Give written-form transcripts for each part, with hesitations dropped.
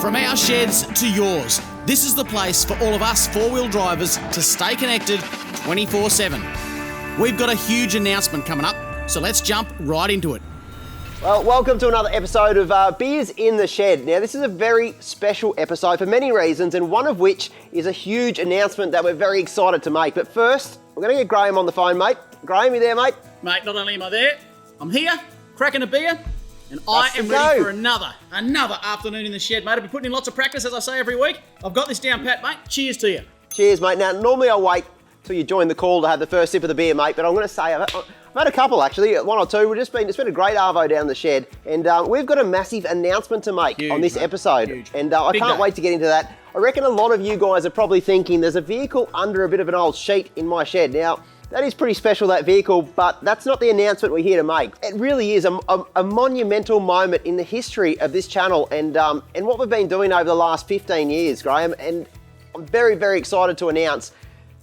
From our sheds to yours, this is the place for all of us four-wheel drivers to stay connected 24/7. We've got a huge announcement coming up, so let's jump right into it. Well, welcome to another episode of Beers in the Shed. Now, this is a very special episode for many reasons, and one of which is a huge announcement that we're very excited to make. But first, we're going to get Graham on the phone, mate. Graham, you there, mate? Mate, not only am I there, I'm here, cracking a beer, and I am ready for another afternoon in the shed, mate. I've been putting in lots of practice, as I say every week. I've got this down pat, mate. Cheers to you. Cheers, mate. Now, normally I'll wait till you join the call to have the first sip of the beer, mate, but I'm going to say I've had a couple, actually, one or two. It's been a great arvo down the shed, and we've got a massive announcement to make on this episode, and I can't wait to get into that. I reckon a lot of you guys are probably thinking there's a vehicle under a bit of an old sheet in my shed. Now, that is pretty special, that vehicle, but that's not the announcement we're here to make. It really is a monumental moment in the history of this channel and what we've been doing over the last 15 years, Graham, and I'm very, very excited to announce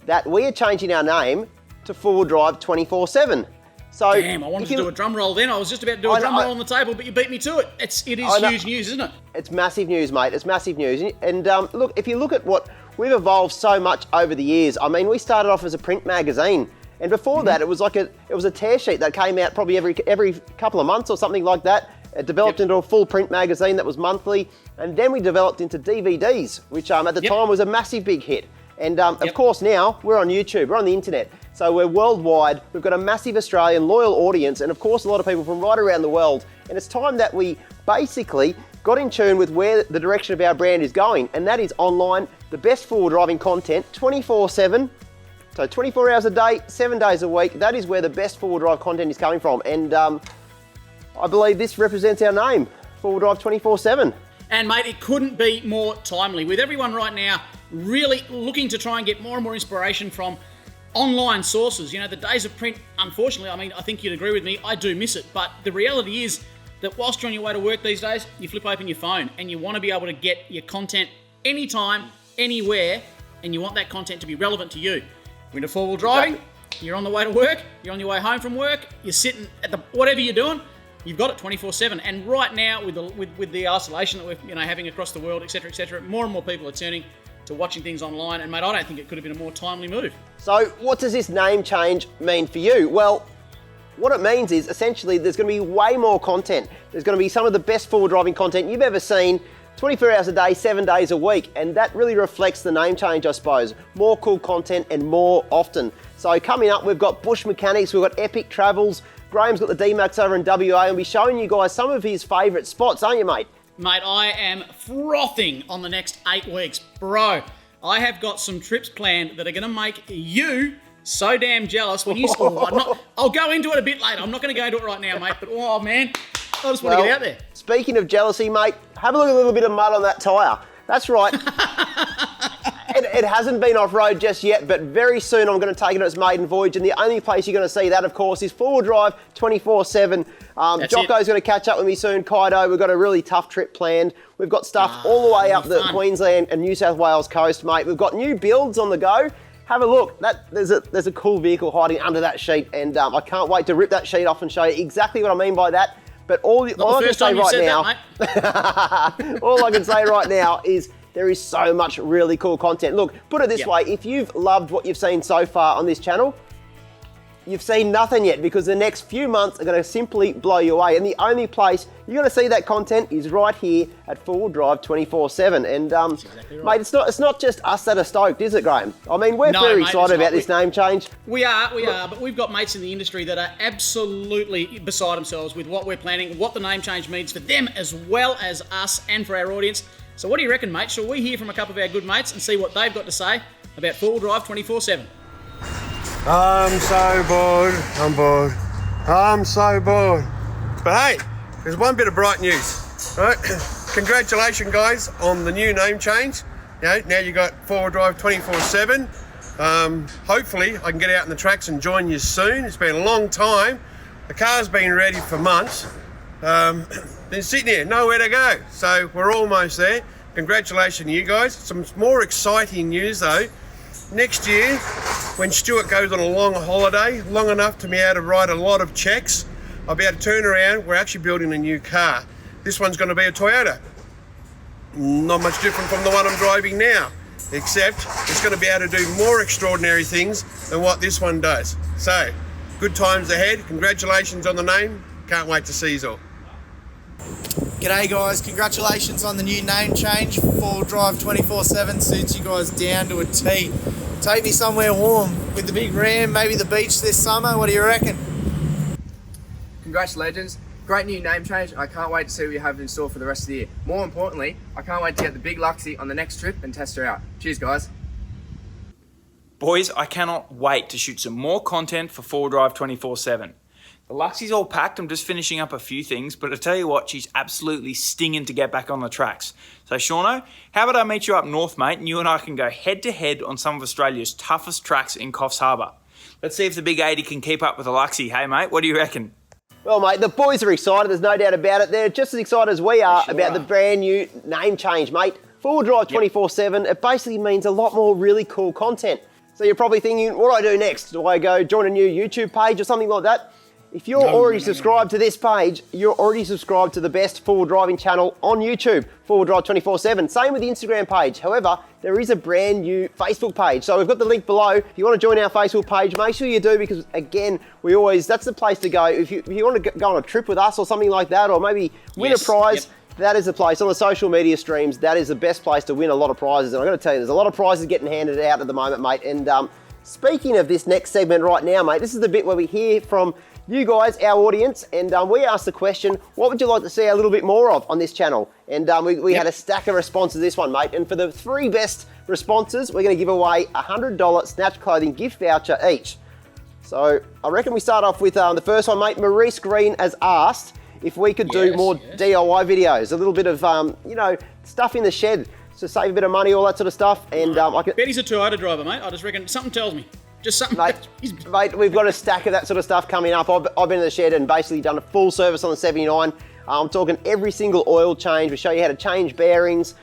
that we are changing our name to Four-Wheel Drive 24/7. So, damn, I wanted to do a drum roll then. I was just about to do a drum roll on the table, but you beat me to it. It is huge news, isn't it? It's massive news, mate. It's massive news. And look, if you look at what we've evolved so much over the years. I mean, we started off as a print magazine, and before that, it was a tear sheet that came out probably every couple of months or something like that. It developed into a full print magazine that was monthly, and then we developed into DVDs, which at the time was a massive big hit. And of course now we're on YouTube, we're on the internet. So we're worldwide, we've got a massive Australian loyal audience, and of course a lot of people from right around the world. And it's time that we basically got in tune with where the direction of our brand is going, and that is online, the best four-wheel driving content, 24/7. So 24 hours a day, 7 days a week, that is where the best four-wheel drive content is coming from. And I believe this represents our name, Four-Wheel Drive 24/7. And mate, it couldn't be more timely. With everyone right now really looking to try and get more and more inspiration from online sources. You know, the days of print, unfortunately, I mean, I think you'd agree with me, I do miss it. But the reality is that whilst you're on your way to work these days, you flip open your phone and you want to be able to get your content anytime, anywhere, and you want that content to be relevant to you. You're into four-wheel driving, you're on the way to work, you're on your way home from work, you're sitting at whatever you're doing, you've got it 24/7. And right now, with the isolation that we're having across the world, etc., more and more people are turning to watching things online. And mate, I don't think it could have been a more timely move. So what does this name change mean for you? Well, what it means is essentially there's going to be way more content. There's going to be some of the best four-wheel driving content you've ever seen, 24 hours a day, 7 days a week. And that really reflects the name change, I suppose. More cool content and more often. So coming up, we've got Bush Mechanics, we've got Epic Travels. Graham's got the D-Max over in WA, and we'll be showing you guys some of his favourite spots, aren't you, mate? Mate, I am frothing on the next 8 weeks. Bro, I have got some trips planned that are going to make you so damn jealous when you I'll go into it a bit later. I'm not going to go into it right now, mate, but oh man, I just want to get out there. Speaking of jealousy, mate, have a look at a little bit of mud on that tyre. That's right. It hasn't been off-road just yet, but very soon I'm going to take it on its maiden voyage, and the only place you're going to see that, of course, is Four-Wheel Drive 24/7. Jocko's going to catch up with me soon, Kaido. We've got a really tough trip planned. We've got stuff all the way up the Queensland and New South Wales coast, mate. We've got new builds on the go. Have a look. There's a cool vehicle hiding under that sheet, and I can't wait to rip that sheet off and show you exactly what I mean by that. But all I can say right now is there is so much really cool content. Look, put it this way, if you've loved what you've seen so far on this channel, you've seen nothing yet, because the next few months are going to simply blow you away. And the only place you're going to see that content is right here at Four-Wheel Drive 24/7. And exactly right. Mate, it's not just us that are stoked, is it, Graham? I mean, we're very excited about this name change. We are, but we've got mates in the industry that are absolutely beside themselves with what we're planning, what the name change means for them as well as us and for our audience. So what do you reckon, mate? Shall we hear from a couple of our good mates and see what they've got to say about Four-Wheel Drive 24/7? I'm so bored. I'm so bored. But hey, there's one bit of bright news, right? Congratulations, guys, on the new name change. Now you got Four-Wheel Drive 24/7. Hopefully, I can get out in the tracks and join you soon. It's been a long time. The car's been ready for months. Been sitting here, nowhere to go. So we're almost there. Congratulations to you guys. Some more exciting news though. Next year, when Stuart goes on a long holiday, long enough to be able to write a lot of checks, I'll be able to turn around. We're actually building a new car. This one's going to be a Toyota. not much different from the one I'm driving now, except it's going to be able to do more extraordinary things than what this one does. So, good times ahead. Congratulations on the name. Can't wait to see you all. G'day guys, congratulations on the new name change. 4-wheel drive 24/7 suits you guys down to a T. Take me somewhere warm with the big Ram, maybe the beach this summer. What do you reckon? Congrats legends, great new name change. I can't wait to see what you have in store for the rest of the year. More importantly, I can't wait to get the big Luxie on the next trip and test her out. Cheers guys. Boys, I cannot wait to shoot some more content for 4-wheel drive 24/7. The Luxie's all packed, I'm just finishing up a few things, but I tell you what, she's absolutely stinging to get back on the tracks. So Shauno, how about I meet you up north, mate, and you and I can go head to head on some of Australia's toughest tracks in Coffs Harbour. Let's see if the big 80 can keep up with the Luxie. Hey mate, what do you reckon? Well, mate, the boys are excited. There's no doubt about it. They're just as excited as we are about the brand new name change, mate. 4-wheel drive 24/7. It basically means a lot more really cool content. So you're probably thinking, what do I do next? Do I go join a new YouTube page or something like that? If you're already subscribed to this page, you're already subscribed to the best 4-wheel driving channel on YouTube, 4-wheel drive 24/7. Same with the Instagram page. However, there is a brand new Facebook page. So we've got the link below. If you want to join our Facebook page, make sure you do, because again, that's the place to go. If you want to go on a trip with us or something like that, or maybe win a prize, that is the place. On the social media streams, that is the best place to win a lot of prizes. And I'm going to tell you, there's a lot of prizes getting handed out at the moment, mate. And speaking of this next segment right now, mate, this is the bit where we hear from you guys, our audience, and we asked the question, what would you like to see a little bit more of on this channel? And we had a stack of responses to this one, mate. And for the 3 best responses, we're going to give away a $100 Snatch Clothing gift voucher each. So I reckon we start off with the first one, mate. Maurice Green has asked if we could do more DIY videos, a little bit of, stuff in the shed to save a bit of money, all that sort of stuff. And Betty's a Toyota driver, mate. I just reckon something tells me. Just something. Mate, we've got a stack of that sort of stuff coming up. I've been in the shed and basically done a full service on the 79. I'm talking every single oil change. We show you how to change bearings,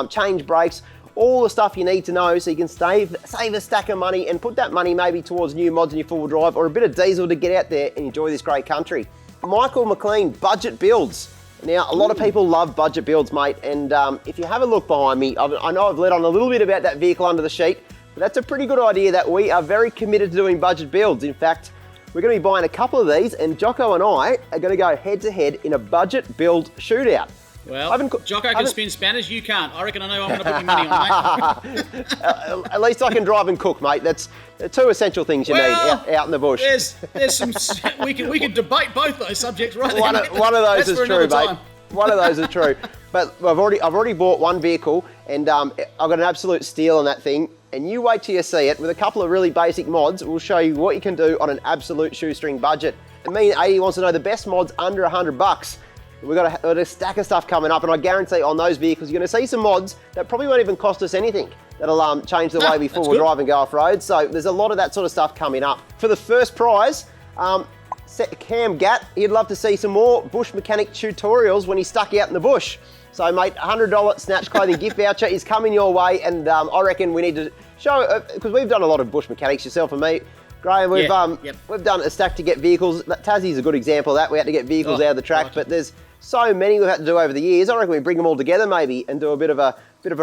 change brakes, all the stuff you need to know so you can save a stack of money and put that money maybe towards new mods in your 4-wheel drive or a bit of diesel to get out there and enjoy this great country. Michael McLean, budget builds. Now, a lot of people love budget builds, mate, and if you have a look behind me, I know I've let on a little bit about that vehicle under the sheet, but that's a pretty good idea that we are very committed to doing budget builds. In fact, we're going to be buying a couple of these, and Jocko and I are going to go head-to-head in a budget build shootout. Well, Jocko can spin Spanish, you can't. I reckon I know I'm going to put my money on, mate. At least I can drive and cook, mate. That's 2 essential things you need out in the bush. There's some. We can debate both those subjects right there. One of those is true, mate. One of those is true. But I've already bought one vehicle, and I've got an absolute steal on that thing. And you wait till you see it with a couple of really basic mods. We'll show you what you can do on an absolute shoestring budget. And me and 80 wants to know the best mods under $100. We've got a stack of stuff coming up, and I guarantee on those vehicles you're going to see some mods that probably won't even cost us anything. That'll change the way we 4-wheel drive and go off-road. So there's a lot of that sort of stuff coming up. For the first prize, Cam Gatt, he'd love to see some more bush mechanic tutorials when he's stuck out in the bush. So, mate, $100 Snatch Clothing gift voucher is coming your way, and I reckon we need to show, because we've done a lot of bush mechanics, yourself and me, Graham, we've done a stack to get vehicles. Tassie's a good example of that. We had to get vehicles out of the track, but there's so many we've had to do over the years. I reckon we bring them all together maybe and do a bit of a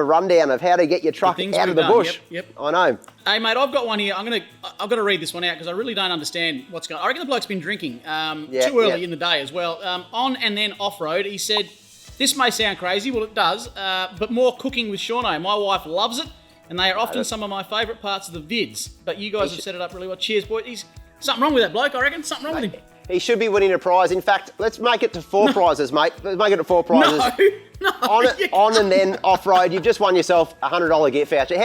rundown of how to get your truck out of the bush. Yep. I know. Hey mate, I've got one here. I've got to read this one out because I really don't understand what's going on. I reckon the bloke's been drinking too early in the day as well. On and then off-road, he said, this may sound crazy, well it does, but more cooking with Shauno. My wife loves it, and they are often some of my favourite parts of the vids. But you guys have set it up really well. Cheers, boys. He's something wrong with that bloke, I reckon. Something wrong with him. He should be winning a prize. In fact, let's make it to 4 prizes, mate. Let's make it to 4 prizes. No. On and then off-road, you've just won yourself a $100 gift voucher.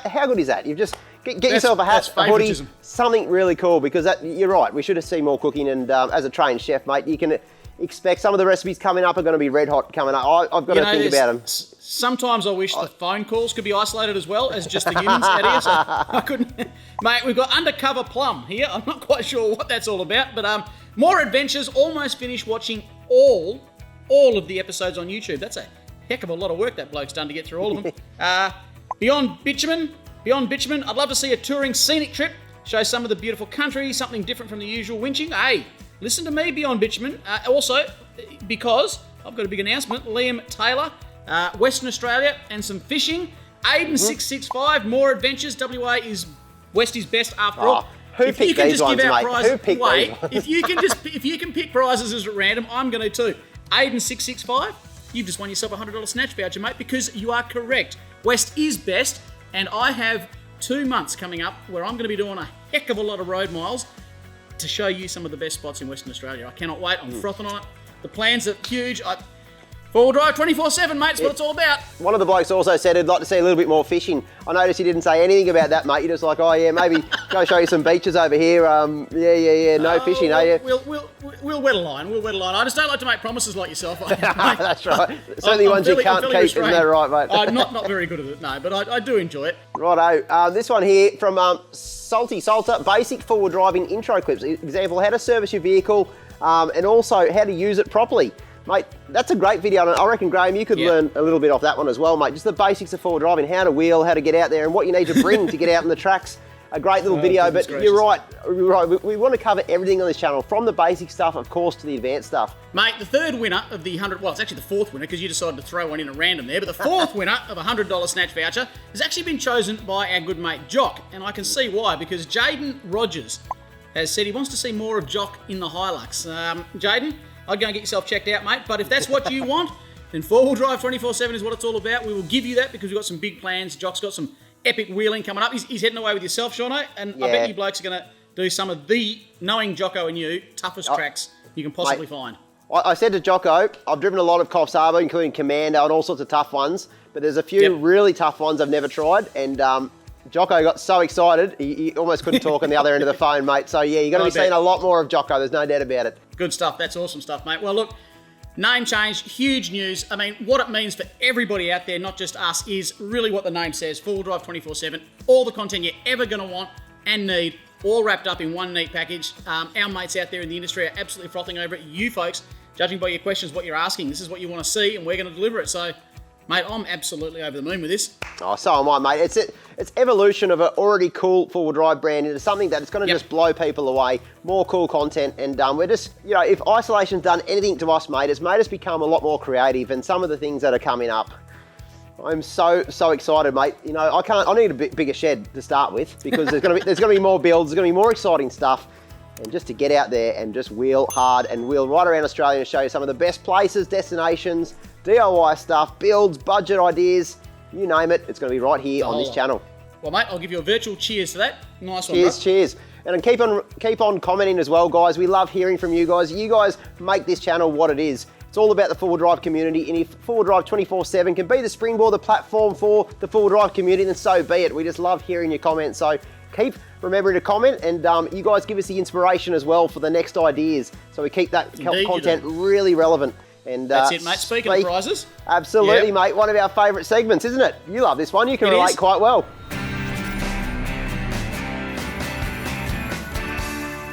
How good is that? You've just get yourself a hat, a hoodie, something really cool, because you're right. We should have seen more cooking, and as a trained chef, mate, you can expect some of the recipes coming up are going to be red hot coming up. I've got to think about them. Sometimes I wish the phone calls could be isolated as well as just the humans out here. So I couldn't. Mate, we've got Undercover Plum here. I'm not quite sure what that's all about, but more adventures. Almost finished watching all of the episodes on YouTube. That's a heck of a lot of work that bloke's done to get through all of them. Beyond Bitumen. I'd love to see a touring scenic trip. Show some of the beautiful country, something different from the usual winching. Hey, listen to me, Beyond Bitumen. Also, because I've got a big announcement. Liam Taylor, Western Australia, and some fishing. Aiden 665, more adventures. WA is Westie's best after all. Who If you picked can these just ones, give out mate? prizes, Who picked wait. these ones? If you can pick prizes as at random, I'm going to too. Aiden 665, you've just won yourself a $100 snatch voucher, mate, because you are correct. West is best, and I have 2 months coming up where I'm going to be doing a heck of a lot of road miles to show you some of the best spots in Western Australia. I cannot wait. I'm frothing on it. The plans are huge. Four-wheel drive 24/7, mate. It's what it's all about. One of the blokes also said he'd like to see a little bit more fishing. I noticed he didn't say anything about that, mate. You're just like, oh yeah, maybe go show you some beaches over here. No fishing, are you? We'll wet a line. We'll wet a line. I just don't like to make promises like yourself. That's right. Certainly ones you can't keep, isn't that right, mate? I'm not very good at it, no, but I do enjoy it. Righto. This one here from Salty Salter, basic forward driving intro clips. Example, how to service your vehicle and also how to use it properly. Mate, that's a great video, and I reckon, Graham, you could learn a little bit off that one as well, mate. Just the basics of forward driving, how to wheel, how to get out there, and what you need to bring to get out on the tracks. A great little video, but you're right. We want to cover everything on this channel, from the basic stuff, of course, to the advanced stuff. Mate, the third winner of the 100, well, it's actually the fourth winner because you decided to throw one in at random there, but the fourth winner of a $100 snatch voucher has actually been chosen by our good mate Jock, and I can see why, because Jaden Rogers has said he wants to see more of Jock in the Hilux. Jaden, I'd go and get yourself checked out, mate. But if that's what you want, then four-wheel drive 24/7 is what it's all about. We will give you that because we've got some big plans. Jock's got some epic wheeling coming up. He's heading away with yourself, Shauno, and I bet you blokes are going to do some of the, knowing Jocko and you, toughest tracks you can possibly find. I said to Jocko, I've driven a lot of Coffs Harbour, including Commando and all sorts of tough ones, but there's a few really tough ones I've never tried, and Jocko got so excited, he almost couldn't talk on the other end of the phone, mate. So yeah, you're going to be seeing a lot more of Jocko, there's no doubt about it. Good stuff. That's awesome stuff, mate. Well, look, name change, huge news. I mean, what it means for everybody out there, not just us, is really what the name says. Four-wheel drive 24/7. All the content you're ever going to want and need, all wrapped up in one neat package. Our mates out there in the industry are absolutely frothing over it. You folks, judging by your questions, what you're asking, this is what you want to see, and we're going to deliver it. So, mate, I'm absolutely over the moon with this. Oh, so am I, mate. It's evolution of an already cool four-wheel drive brand into something that's going to just blow people away. More cool content, and we're just, if isolation's done anything to us, mate, it's made us become a lot more creative. And some of the things that are coming up, I'm so excited, mate. I need a bit bigger shed to start with because there's going to be more builds, there's going to be more exciting stuff. And just to get out there and just wheel hard and wheel right around Australia and show you some of the best places, destinations, DIY stuff, builds, budget ideas, you name it, it's going to be right here on this channel. Well, mate, I'll give you a virtual cheers to that. Nice one, Cheers. And keep on commenting as well, guys. We love hearing from you guys. You guys make this channel what it is. It's all about the four-wheel drive community, and if four-wheel drive 24/7 can be the springboard, the platform for the four-wheel drive community, then so be it. We just love hearing your comments. So keep remembering to comment, and you guys give us the inspiration as well for the next ideas. So we keep that content really relevant. And that's it, mate. Speaking of prizes. Absolutely, mate. One of our favourite segments, isn't it? You love this one. You can relate quite well.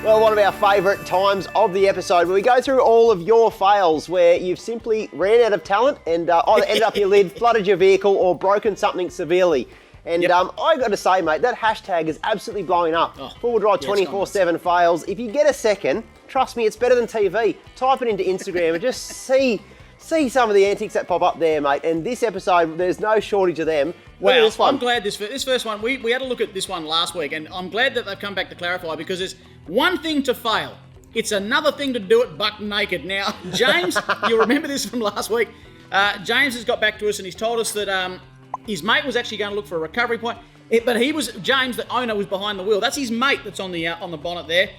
Well, one of our favourite times of the episode where we go through all of your fails where you've simply ran out of talent and either ended up your lid, flooded your vehicle, or broken something severely. And I got to say, mate, that hashtag is absolutely blowing up. Four-wheel drive 24/7 fails. If you get a second, trust me, it's better than TV. Type it into Instagram and just see some of the antics that pop up there, mate. And this episode, there's no shortage of them. Well, I'm glad this first one, we had a look at this one last week, and I'm glad that they've come back to clarify, because it's one thing to fail. It's another thing to do it buck naked. Now, James, you'll remember this from last week. James has got back to us and he's told us that his mate was actually going to look for a recovery point, but James, the owner, was behind the wheel. That's his mate that's on the bonnet there.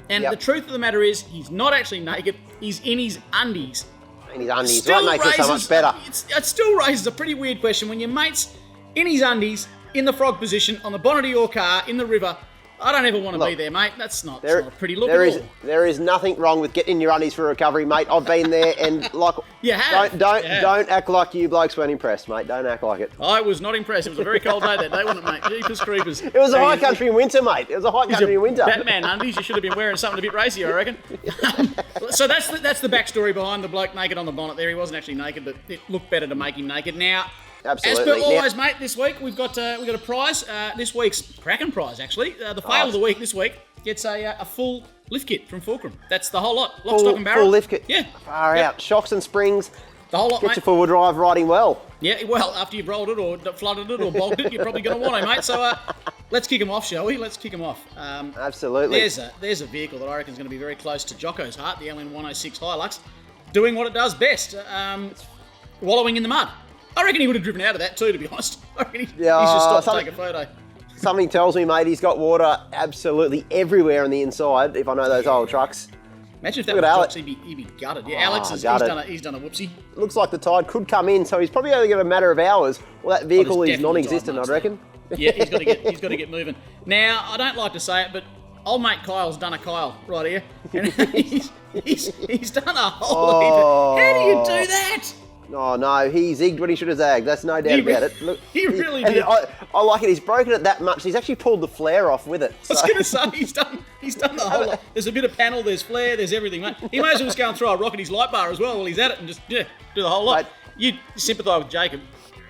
And the truth of the matter is, he's not actually naked. He's in his undies. In his undies. That makes it so much better. It still raises a pretty weird question when your mate's in his undies, in the frog position, on the bonnet of your car, in the river. I don't ever want to be there, mate. That's not a pretty look at all. There is nothing wrong with getting in your undies for recovery, mate. I've been there, and don't act like you blokes weren't impressed, mate. Don't act like it. I was not impressed. It was a very cold day that day, wasn't it, mate? Jeepers creepers. It was a high country in winter, mate. It was a high country in winter. Batman undies. You should have been wearing something a bit racy, I reckon. So that's the backstory behind the bloke naked on the bonnet there. He wasn't actually naked, but it looked better to make him naked. Now, absolutely. As per always, mate, this week we've got a prize. This week's cracking prize, actually. The fail of the week this week gets a full lift kit from Fulcrum. That's the whole lot. Lock, stock and barrel. Full lift kit. Yeah. Far out. Shocks and springs, The whole lot, Get mate. your four-wheel drive riding well. Yeah, well, after you've rolled it or flooded it or bogged it, you're probably going to want to, mate. So let's kick them off, shall we? Let's kick them off. Absolutely. There's a vehicle that I reckon is going to be very close to Jocko's heart, the LN106 Hilux, doing what it does best, wallowing in the mud. I reckon he would have driven out of that too, to be honest. I reckon he's just stopped to take a photo. Something tells me, mate, he's got water absolutely everywhere on the inside, if I know those old trucks. Imagine if that was Look at Alex. Jock's, he'd be gutted. Yeah, Alex, he's gutted. done a whoopsie. Looks like the tide could come in, so he's probably only got a matter of hours. Well, that vehicle there's is definitely non-existent, tide I reckon. Yeah, he's got to get moving. Now, I don't like to say it, but old mate Kyle's done a Kyle right here. And he's done a whole heap of... How do you do that? Oh, no, he zigged when he should have zagged. That's no doubt about it. Look, he really and did. I like it. He's broken it that much. He's actually pulled the flare off with it. I was going to say, he's done the whole lot. There's a bit of panel, there's flare, there's everything, mate. He may as well just go and throw a rock at his light bar as well while he's at it and just do the whole lot. Mate, You sympathise with Jacob.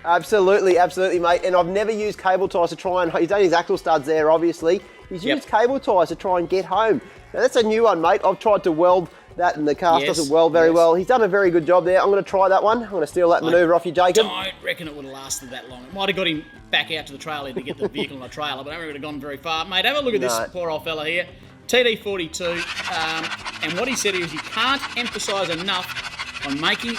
Absolutely, absolutely, mate. And I've never used cable ties to try and... He's done his axle studs there, obviously. He's used cable ties to try and get home. Now, that's a new one, mate. I've tried to weld that and the cast doesn't weld very well. He's done a very good job there. I'm going to try that one. I'm going to steal that manoeuvre off you, Jacob. I don't reckon it would have lasted that long. It might have got him back out to the trailer to get the vehicle on a trailer, but I don't reckon it would have gone very far. Mate, have a look at this poor old fella here. TD42, and what he said is he can't emphasise enough on making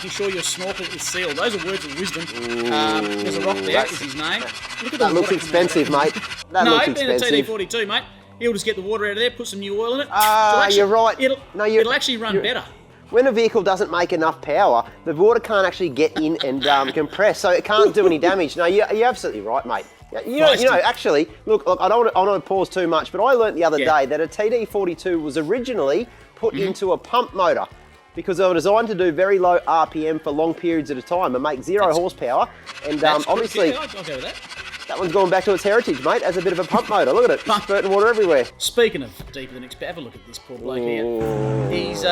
sure your snorkel is sealed. Those are words of wisdom. There's a rock there, is his name. Look at that looks expensive, mate. That looks expensive. Being a TD42, mate. He'll just get the water out of there, put some new oil in it. You're right. It'll actually run better. When a vehicle doesn't make enough power, the water can't actually get in and compress, so it can't do any damage. No, you're absolutely right, mate. You know, actually, look, I don't want to pause too much, but I learnt the other day that a TD42 was originally put into a pump motor because they were designed to do very low RPM for long periods at a time and make zero horsepower. And obviously, I'll go with that. That one's gone back to its heritage, mate, as a bit of a pump motor. Look at it, spurting water everywhere. Speaking of deeper than expert, have a look at this poor bloke here. He's,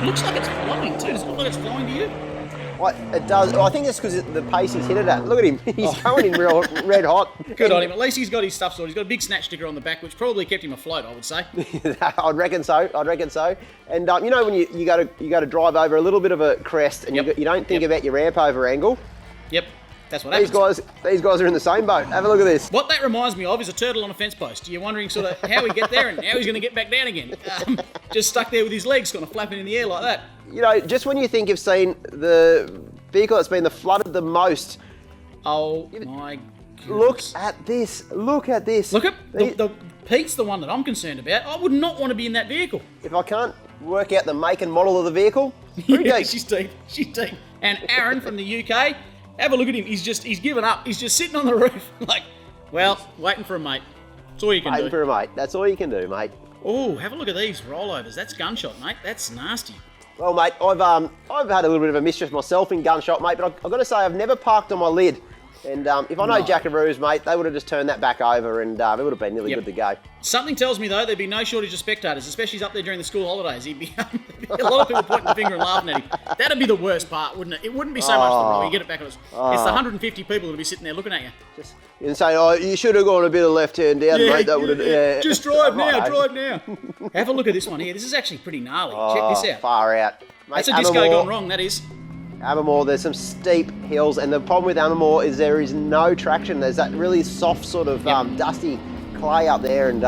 looks like it's flowing too. Does it look like it's flowing to you? It does. I think it's because the pace he's hit it at. Look at him. He's going in real red hot. Good on him. At least he's got his stuff sorted. He's got a big snatch sticker on the back, which probably kept him afloat, I would say. I'd reckon so. And you know when you go to drive over a little bit of a crest and you don't think about your ramp over angle? Yep. That's what happens. These guys are in the same boat. Have a look at this. What that reminds me of is a turtle on a fence post. You're wondering sort of how we get there and how he's going to get back down again. Just stuck there with his legs kind of flapping in the air like that. You know, just when you think you've seen the vehicle that's been flooded the most. Oh my goodness. Look at this. Look at this. Look at the Pete's the one that I'm concerned about. I would not want to be in that vehicle. If I can't work out the make and model of the vehicle, she's deep. She's deep. And Aaron from the UK. Have a look at him. He's given up. He's just sitting on the roof, like, well, waiting for a mate. That's all you can do. Waiting for a mate. That's all you can do, mate. Oh, have a look at these rollovers. That's gunshot, mate. That's nasty. Well, mate, I've had a little bit of a mischief myself in gunshot, mate, but I've got to say I've never parked on my lid. And if I know Jackaroos, mate, they would have just turned that back over and it would have been nearly good to go. Something tells me, though, there'd be no shortage of spectators, especially up there during the school holidays. He'd be a lot of people pointing the finger and laughing at him. That'd be the worst part, wouldn't it? It wouldn't be so much the roll. You get it back on us. It's the 150 people that'll be sitting there looking at you. And say, oh, you should have gone a bit of left turn down, mate. That would have. Just drive now. Have a look at this one here. This is actually pretty gnarly. Check this out. Far out. Mate, That's a disco gone wrong, that is. Abermore, there's some steep hills, and the problem with Abermore is there is no traction. There's that really soft sort of dusty clay up there, and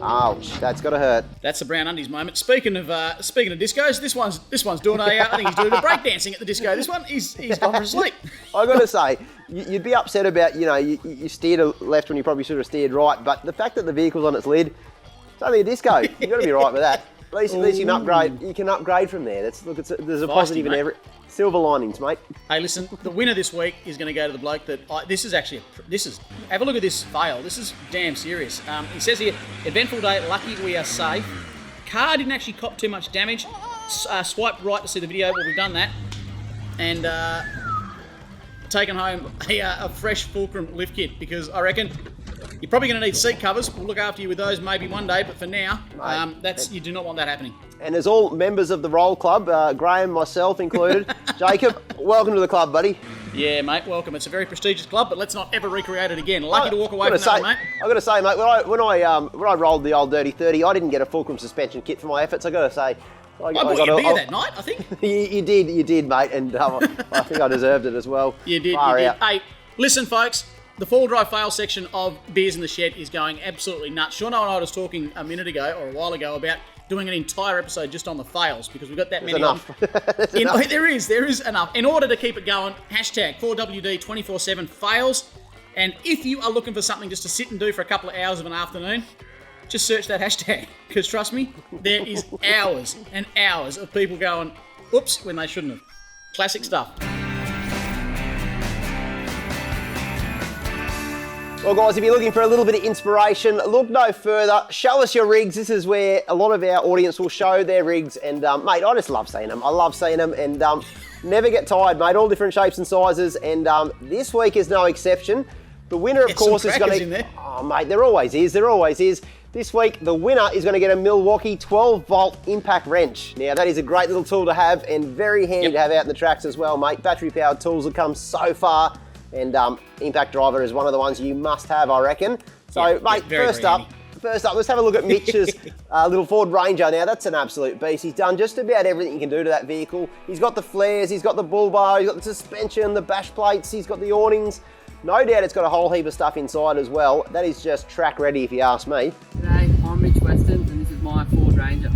ouch, that's got to hurt. That's the brown undies moment. Speaking of discos, this one's doing I think he's doing a breakdancing at the disco. This one, he's gone for sleep. I got to say, you'd be upset about you steered left when you probably should have steered right, but the fact that the vehicle's on its lid, it's only a disco. You've got to be right with that. At least you can upgrade. You can upgrade from there. There's a positive in every silver linings, mate. Hey, listen, the winner this week is going to go to the bloke that this is. Have a look at this fail. This is damn serious. He says here, eventful day, lucky we are safe. Car didn't actually cop too much damage. Swipe right to see the video. Well, we've done that, and taken home a fresh fulcrum lift kit because I reckon. You're probably going to need seat covers. We'll look after you with those maybe one day, but for now, you do not want that happening. And as all members of the Roll Club, Graham, myself included, Jacob, welcome to the club, buddy. Yeah, mate, welcome. It's a very prestigious club, but let's not ever recreate it again. Lucky to walk away from that one, mate. I've got to say, mate, when I rolled the old Dirty 30, I didn't get a fulcrum suspension kit for my efforts. I've got to say, I bought you a beer that night, I think. You did, mate, and I think I deserved it as well. You did. Hey, listen, folks, the Fall Dry Fail section of Beers in the Shed is going absolutely nuts. Shauno and I was talking a minute ago, or a while ago, about doing an entire episode just on the fails, because we've got that many enough. There is enough. In order to keep it going, hashtag 4WD247 fails. And if you are looking for something just to sit and do for a couple of hours of an afternoon, just search that hashtag, because trust me, there is hours and hours of people going, oops, when they shouldn't have. Classic stuff. Well, guys, if you're looking for a little bit of inspiration, look no further. Show us your rigs. This is where a lot of our audience will show their rigs. And, mate, I just love seeing them. I love seeing them, and never get tired, mate. All different shapes and sizes. And this week is no exception. The winner, of course, is going to... Oh, mate, there always is. This week, the winner is going to get a Milwaukee 12-volt impact wrench. Now, that is a great little tool to have, and very handy to have out in the tracks as well, mate. Battery-powered tools have come so far, and impact driver is one of the ones you must have, I reckon. So, mate, first up, let's have a look at Mitch's little Ford Ranger. Now, that's an absolute beast. He's done just about everything you can do to that vehicle. He's got the flares, he's got the bull bar, he's got the suspension, the bash plates, he's got the awnings. No doubt it's got a whole heap of stuff inside as well. That is just track ready, if you ask me. G'day, I'm Mitch Weston, and this is my Ford Ranger.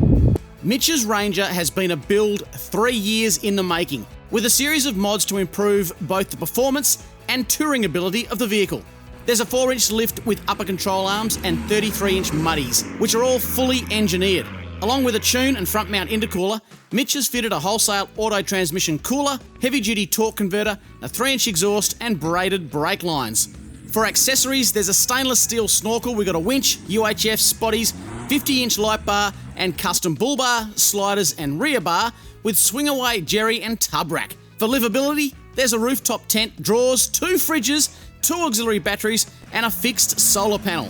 Mitch's Ranger has been a build 3 years in the making, with a series of mods to improve both the performance and touring ability of the vehicle. There's a 4-inch lift with upper control arms and 33-inch muddies, which are all fully engineered. Along with a tune and front mount intercooler, Mitch has fitted a wholesale auto transmission cooler, heavy-duty torque converter, a 3-inch exhaust and braided brake lines. For accessories, there's a stainless steel snorkel, we've got a winch, UHF spotties, 50-inch light bar and custom bull bar, sliders and rear bar with swing-away jerry and tub rack. For livability, there's a rooftop tent, drawers, 2 fridges, 2 auxiliary batteries and a fixed solar panel.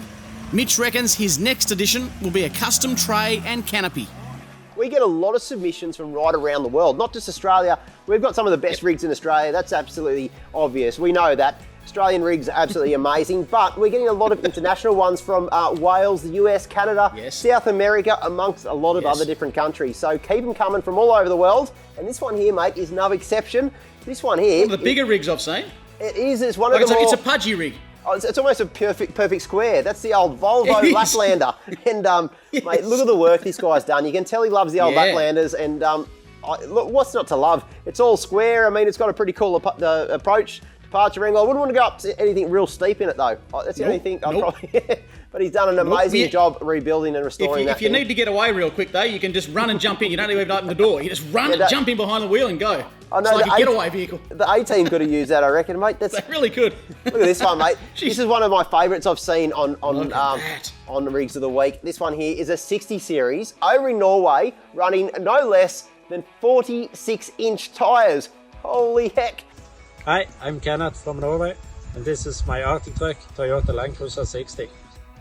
Mitch reckons his next addition will be a custom tray and canopy. We get a lot of submissions from right around the world, not just Australia. We've got some of the best rigs in Australia, that's absolutely obvious. We know that. Australian rigs are absolutely amazing, but we're getting a lot of international ones from Wales, the US, Canada, South America, amongst a lot of other different countries. So keep them coming from all over the world. And this one here, mate, is no exception. This one here... One of the bigger rigs I've seen. It is. It's one of the more... It's a pudgy rig. Oh, it's almost a perfect square. That's the old Volvo Laplander. And, mate, look at the work this guy's done. You can tell he loves the old Laplanders. And, look, what's not to love? It's all square. I mean, it's got a pretty cool approach. Departure angle. I wouldn't want to go up to anything real steep in it, though. That's the only thing I'd probably... But he's done an amazing job rebuilding and restoring that. If you need to get away real quick, though, you can just run and jump in. You don't even open the door. You just run and jump in behind the wheel and go. I know, it's like a getaway vehicle. The A-team could have used that, I reckon, mate. They really could. Look at this one, mate. This is one of my favourites I've seen on the rigs of the week. This one here is a 60 series over in Norway, running no less than 46-inch tyres. Holy heck. Hi, I'm Kenneth from Norway, and this is my Arctic truck, Toyota Land Cruiser 60.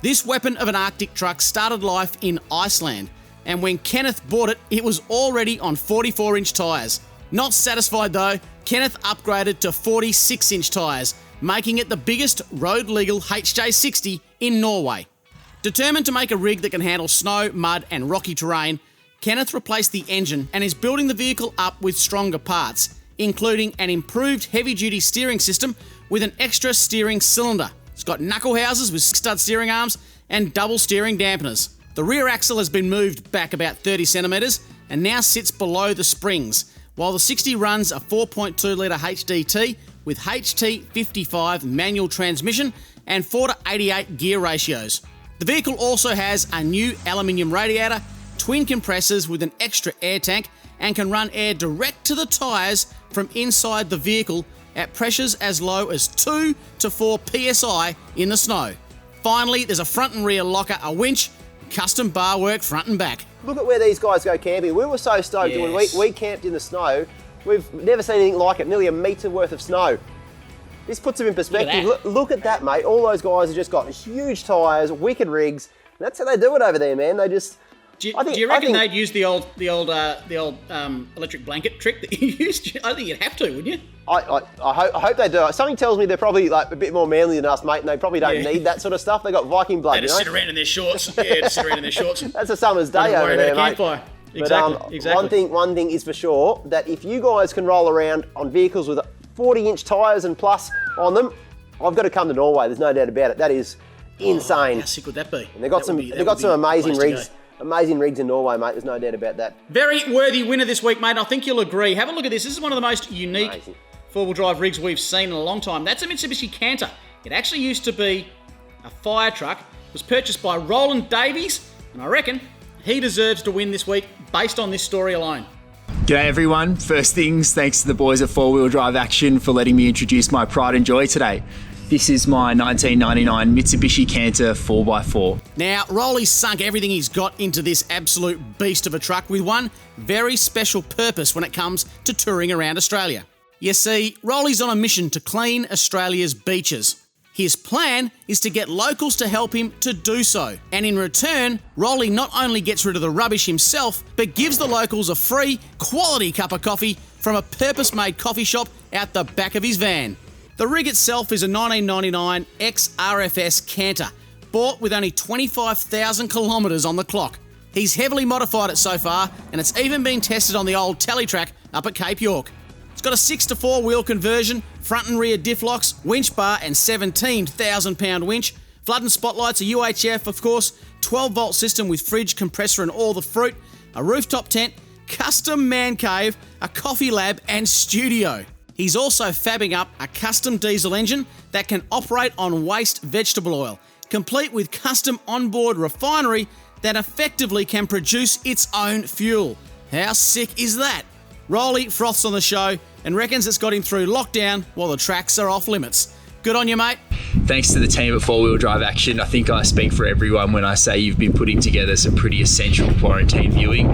This weapon of an Arctic truck started life in Iceland, and when Kenneth bought it, it was already on 44-inch tyres. Not satisfied though, Kenneth upgraded to 46-inch tyres, making it the biggest road-legal HJ60 in Norway. Determined to make a rig that can handle snow, mud and rocky terrain, Kenneth replaced the engine and is building the vehicle up with stronger parts, including an improved heavy-duty steering system with an extra steering cylinder. It's got knuckle houses with stud steering arms and double steering dampeners. The rear axle has been moved back about 30 centimetres and now sits below the springs, while the 60 runs a 4.2 litre HDT with HT55 manual transmission and 4:88 gear ratios. The vehicle also has a new aluminium radiator, twin compressors with an extra air tank, and can run air direct to the tyres from inside the vehicle at pressures as low as 2 to 4 psi in the snow. Finally, there's a front and rear locker, a winch, custom bar work front and back. Look at where these guys go camping. We were so stoked when we camped in the snow. We've never seen anything like it, nearly a metre worth of snow. This puts them in perspective. Look at that, mate. All those guys have just got huge tyres, wicked rigs. That's how they do it over there, man. They just... Do you reckon they'd use the old electric blanket trick that you used? I think you'd have to, wouldn't you? I hope they do. Something tells me they're probably like a bit more manly than us, mate, and they probably don't need that sort of stuff. They got Viking blood. They just sit around in their shorts. Just sit around in their shorts. That's a summer's day over there, mate. Exactly. One thing is for sure, that if you guys can roll around on vehicles with 40-inch tyres and plus on them, I've got to come to Norway. There's no doubt about it. That is insane. How sick would that be? And they've got some amazing rigs. Amazing rigs in Norway, mate. There's no doubt about that. Very worthy winner this week, mate. I think you'll agree. Have a look at this. This is one of the most unique four-wheel drive rigs we've seen in a long time. That's a Mitsubishi Canter. It actually used to be a fire truck. It was purchased by Roland Davies, and I reckon he deserves to win this week based on this story alone. G'day everyone. First things, thanks to the boys at 4-Wheel Drive Action for letting me introduce my pride and joy today. This is my 1999 Mitsubishi Canter 4x4. Now, Rolly's sunk everything he's got into this absolute beast of a truck with one very special purpose when it comes to touring around Australia. You see, Rolly's on a mission to clean Australia's beaches. His plan is to get locals to help him to do so. And in return, Rolly not only gets rid of the rubbish himself, but gives the locals a free, quality cup of coffee from a purpose-made coffee shop out the back of his van. The rig itself is a 1999 XRFS Canter, bought with only 25,000 kilometres on the clock. He's heavily modified it so far, and it's even been tested on the old tally track up at Cape York. It's got a 6-to-4 wheel conversion, front and rear diff locks, winch bar and 17,000 pound winch, flood and spotlights, a UHF of course, 12-volt system with fridge, compressor and all the fruit, a rooftop tent, custom man cave, a coffee lab and studio. He's also fabbing up a custom diesel engine that can operate on waste vegetable oil, complete with custom onboard refinery that effectively can produce its own fuel. How sick is that? Rolly froths on the show and reckons it's got him through lockdown while the tracks are off limits. Good on you, mate. Thanks to the team at 4-Wheel Drive Action. I think I speak for everyone when I say you've been putting together some pretty essential quarantine viewing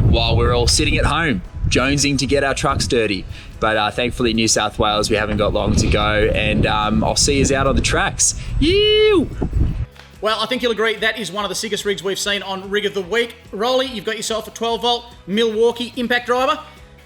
while we're all sitting at home, jonesing to get our trucks dirty. But thankfully, New South Wales, we haven't got long to go, and I'll see you out on the tracks. You. Well, I think you'll agree that is one of the sickest rigs we've seen on Rig of the Week. Rolly, you've got yourself a 12-volt Milwaukee impact driver.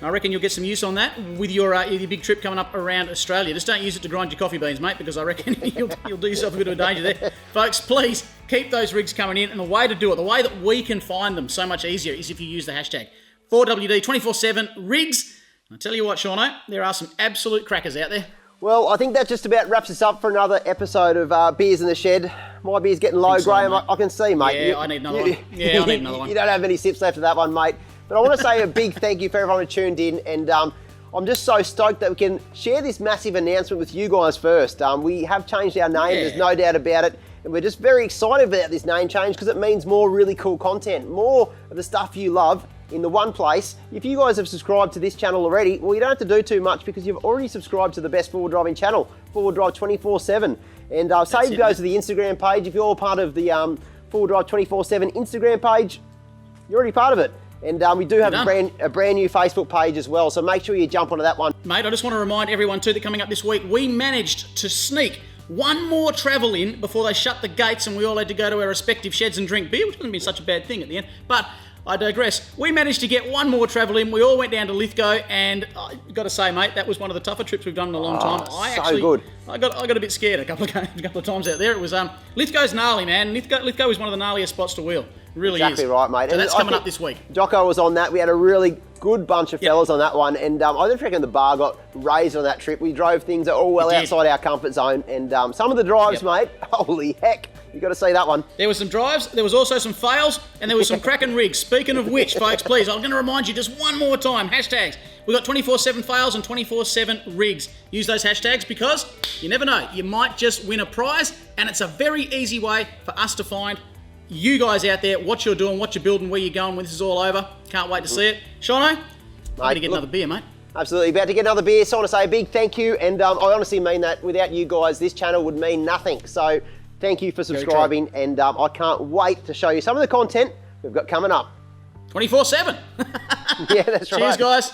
I reckon you'll get some use on that with your big trip coming up around Australia. Just don't use it to grind your coffee beans, mate, because I reckon you'll do yourself a bit of a danger there. Folks, please keep those rigs coming in, and the way to do it, the way that we can find them so much easier is if you use the hashtag 4WD247rigs. I tell you what, Shauno, there are some absolute crackers out there. Well, I think that just about wraps us up for another episode of Beers in the Shed. My beer's getting low, Graham. I can see, mate. Yeah, I need another one. I need another one. You don't have any sips left of that one, mate. But I want to say a big thank you for everyone who tuned in, and I'm just so stoked that we can share this massive announcement with you guys first. We have changed our name, there's no doubt about it, and we're just very excited about this name change because it means more really cool content, more of the stuff you love in the one place. If you guys have subscribed to this channel already, well, you don't have to do too much because you've already subscribed to the best four-wheel driving channel, 4-Wheel Drive 24/7. And same goes to the Instagram page. If you're part of the 4-Wheel Drive 24/7 Instagram page, you're already part of it. And we do have a brand new Facebook page as well, so make sure you jump onto that one. Mate, I just want to remind everyone too that coming up this week, we managed to sneak one more travel in before they shut the gates and we all had to go to our respective sheds and drink beer, which hasn't been such a bad thing at the end. But I digress. We managed to get one more travel in. We all went down to Lithgow, and I've got to say, mate, that was one of the tougher trips we've done in a long time. Good. I got a bit scared a couple of times out there. It was Lithgow's gnarly, man. Lithgow is one of the gnarliest spots to wheel. It really exactly is. Right, mate. So that's coming up this week. Jocko was on that. We had a really good bunch of fellas on that one, and I just reckon the bar got raised on that trip. We drove things all well outside our comfort zone, and some of the drives, mate, holy heck. You got to see that one. There were some drives, there was also some fails, and there was some cracking rigs. Speaking of which, folks, please, I'm going to remind you just one more time, hashtags. We've got 24/7 fails and 24/7 rigs. Use those hashtags because you never know, you might just win a prize, and it's a very easy way for us to find you guys out there, what you're doing, what you're building, where you're going when this is all over. Can't wait to see it. Shauno, I'm going to get another beer, mate. Absolutely, about to get another beer, so I want to say a big thank you, and I honestly mean that. Without you guys, this channel would mean nothing. So thank you for subscribing, and I can't wait to show you some of the content we've got coming up. 24/7. Yeah, that's right. Cheers, guys.